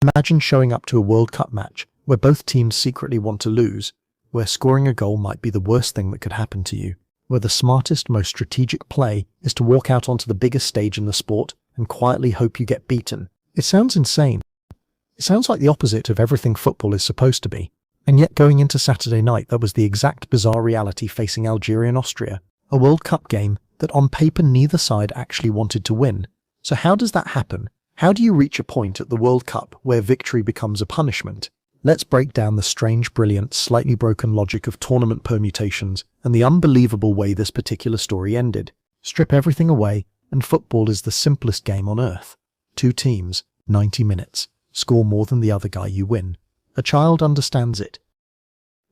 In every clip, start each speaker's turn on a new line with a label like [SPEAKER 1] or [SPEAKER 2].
[SPEAKER 1] Imagine showing up to a World Cup match where both teams secretly want to lose, where scoring a goal might be the worst thing that could happen to you, where the smartest, most strategic play is to walk out onto the biggest stage in the sport and quietly hope you get beaten. It sounds insane. It sounds like the opposite of everything football is supposed to be. And yet going into Saturday night, that was the exact bizarre reality facing Algeria and Austria, a World Cup game that on paper neither side actually wanted to win. So how does that happen? How do you reach a point at the World Cup where victory becomes a punishment? Let's break down the strange, brilliant, slightly broken logic of tournament permutations and the unbelievable way this particular story ended. Strip everything away, and football is the simplest game on earth. 2 teams, 90 minutes. Score more than the other guy, you win. A child understands it.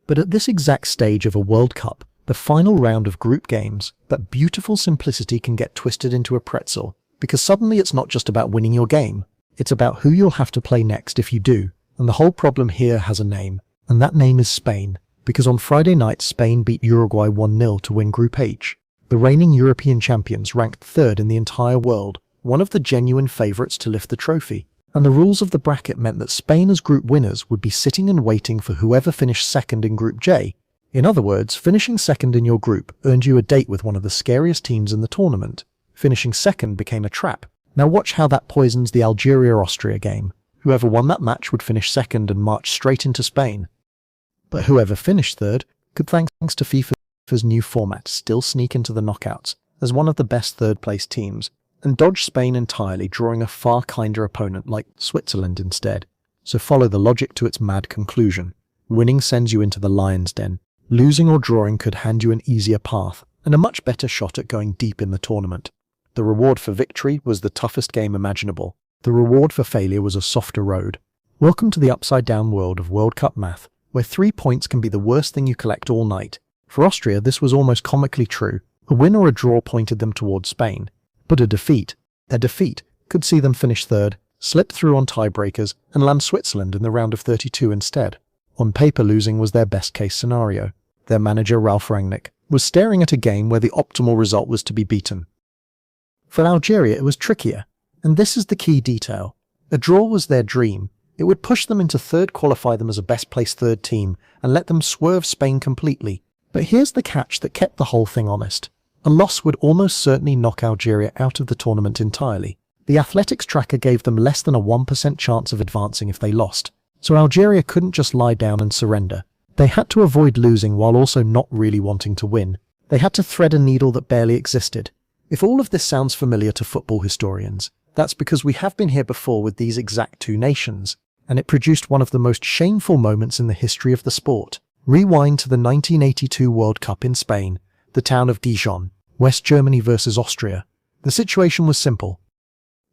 [SPEAKER 1] But at this exact stage of a World Cup, the final round of group games, that beautiful simplicity can get twisted into a pretzel, because suddenly it's not just about winning your game, it's about who you'll have to play next if you do, and the whole problem here has a name, and that name is Spain, because on Friday night Spain beat Uruguay 1-0 to win Group H. The reigning European champions ranked 3rd in the entire world, one of the genuine favourites to lift the trophy. And the rules of the bracket meant that Spain as group winners would be sitting and waiting for whoever finished second in Group J. In other words, finishing second in your group earned you a date with one of the scariest teams in the tournament. Finishing second became a trap. Now watch how that poisons the Algeria-Austria game. Whoever won that match would finish second and march straight into Spain. But whoever finished third could, thanks to FIFA's new format, still sneak into the knockouts as one of the best third-place teams, and dodge Spain entirely, drawing a far kinder opponent like Switzerland instead. So follow the logic to its mad conclusion. Winning sends you into the lion's den. Losing or drawing could hand you an easier path, and a much better shot at going deep in the tournament. The reward for victory was the toughest game imaginable. The reward for failure was a softer road. Welcome to the upside-down world of World Cup math, where 3 points can be the worst thing you collect all night. For Austria, this was almost comically true. A win or a draw pointed them towards Spain. But their defeat, could see them finish third, slip through on tiebreakers, and land Switzerland in the round of 32 instead. On paper, losing was their best-case scenario. Their manager, Ralf Rangnick, was staring at a game where the optimal result was to be beaten. For Algeria, it was trickier, and this is the key detail. A draw was their dream. It would push them into third, qualify them as a best-placed third team, and let them swerve Spain completely. But here's the catch that kept the whole thing honest. A loss would almost certainly knock Algeria out of the tournament entirely. The athletics tracker gave them less than a 1% chance of advancing if they lost, so Algeria couldn't just lie down and surrender. They had to avoid losing while also not really wanting to win. They had to thread a needle that barely existed. If all of this sounds familiar to football historians, that's because we have been here before with these exact 2 nations, and it produced one of the most shameful moments in the history of the sport. Rewind to the 1982 World Cup in Spain, the town of Dijon, West Germany versus Austria. The situation was simple.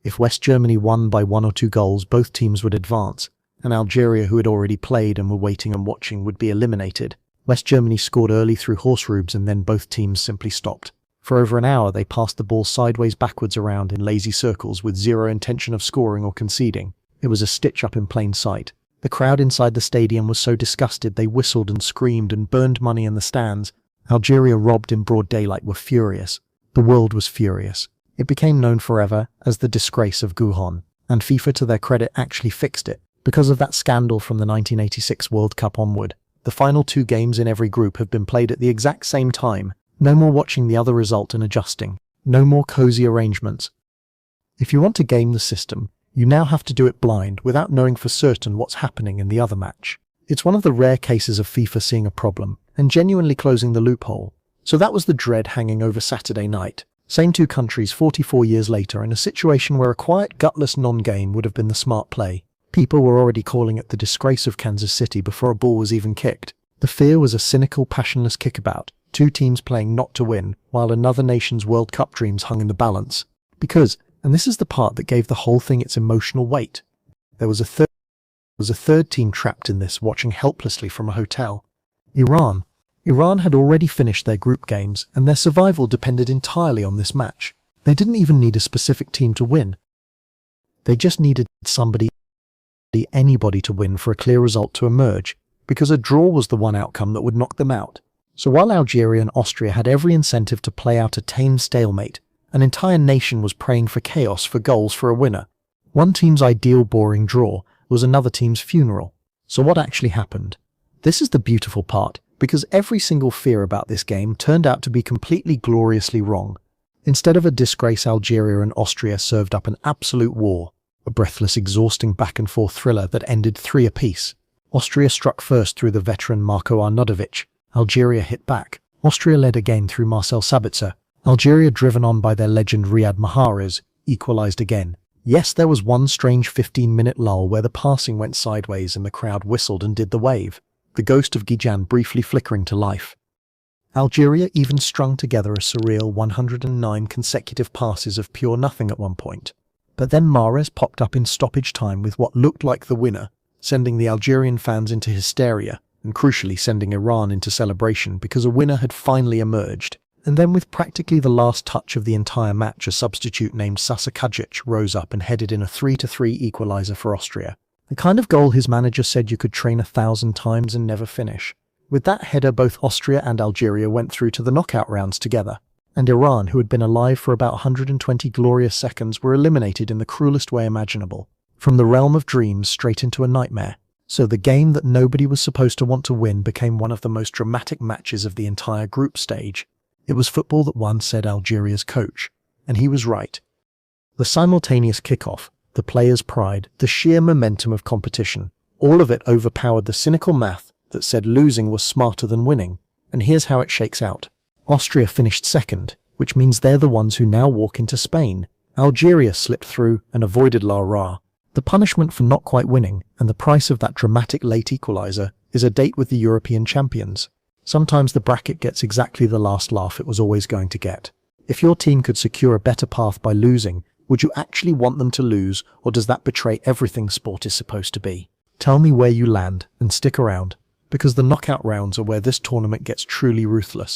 [SPEAKER 1] If West Germany won by 1 or 2 goals, both teams would advance, and Algeria, who had already played and were waiting and watching, would be eliminated. West Germany scored early through horse rubes, and then both teams simply stopped. For over an hour, they passed the ball sideways backwards around in lazy circles with zero intention of scoring or conceding. It was a stitch-up in plain sight. The crowd inside the stadium was so disgusted they whistled and screamed and burned money in the stands. Algeria, robbed in broad daylight, were furious. The world was furious. It became known forever as the disgrace of Goujon, and FIFA, to their credit, actually fixed it. Because of that scandal from the 1986 World Cup onward, the final 2 games in every group have been played at the exact same time. No more watching the other result and adjusting. No more cozy arrangements. If you want to game the system, you now have to do it blind, without knowing for certain what's happening in the other match. It's one of the rare cases of FIFA seeing a problem and genuinely closing the loophole. So that was the dread hanging over Saturday night. Same 2 countries 44 years later, in a situation where a quiet, gutless non-game would have been the smart play. People were already calling it the disgrace of Kansas City before a ball was even kicked. The fear was a cynical, passionless kickabout, 2 teams playing not to win, while another nation's World Cup dreams hung in the balance. Because, and this is the part that gave the whole thing its emotional weight, there was a third team trapped in this, watching helplessly from a hotel. Iran. Iran had already finished their group games, and their survival depended entirely on this match. They didn't even need a specific team to win. They just needed anybody to win for a clear result to emerge, because a draw was the one outcome that would knock them out. So while Algeria and Austria had every incentive to play out a tame stalemate, an entire nation was praying for chaos, for goals, for a winner. One team's ideal boring draw, was another team's funeral. So what actually happened? This is the beautiful part, because every single fear about this game turned out to be completely gloriously wrong. Instead of a disgrace, Algeria and Austria served up an absolute war, a breathless, exhausting back-and-forth thriller that ended 3 apiece. Austria struck first through the veteran Marko Arnautovic. Algeria hit back. Austria led again through Marcel Sabitzer. Algeria, driven on by their legend Riyad Mahrez, equalized again. Yes, there was one strange 15-minute lull where the passing went sideways and the crowd whistled and did the wave, the ghost of Gijan briefly flickering to life. Algeria even strung together a surreal 109 consecutive passes of pure nothing at one point. But then Mahrez popped up in stoppage time with what looked like the winner, sending the Algerian fans into hysteria, and crucially sending Iran into celebration because a winner had finally emerged. And then with practically the last touch of the entire match, a substitute named Sasa Kajic rose up and headed in a 3-3 equalizer for Austria. The kind of goal his manager said you could train 1,000 times and never finish. With that header, both Austria and Algeria went through to the knockout rounds together. And Iran, who had been alive for about 120 glorious seconds, were eliminated in the cruelest way imaginable. From the realm of dreams straight into a nightmare. So the game that nobody was supposed to want to win became one of the most dramatic matches of the entire group stage. It was football that won, said Algeria's coach. And he was right. The simultaneous kickoff, the players' pride, the sheer momentum of competition, all of it overpowered the cynical math that said losing was smarter than winning. And here's how it shakes out. Austria finished second, which means they're the ones who now walk into Spain. Algeria slipped through and avoided La Ra. The punishment for not quite winning, and the price of that dramatic late equalizer, is a date with the European champions. Sometimes the bracket gets exactly the last laugh it was always going to get. If your team could secure a better path by losing, would you actually want them to lose, or does that betray everything sport is supposed to be? Tell me where you land, and stick around, because the knockout rounds are where this tournament gets truly ruthless.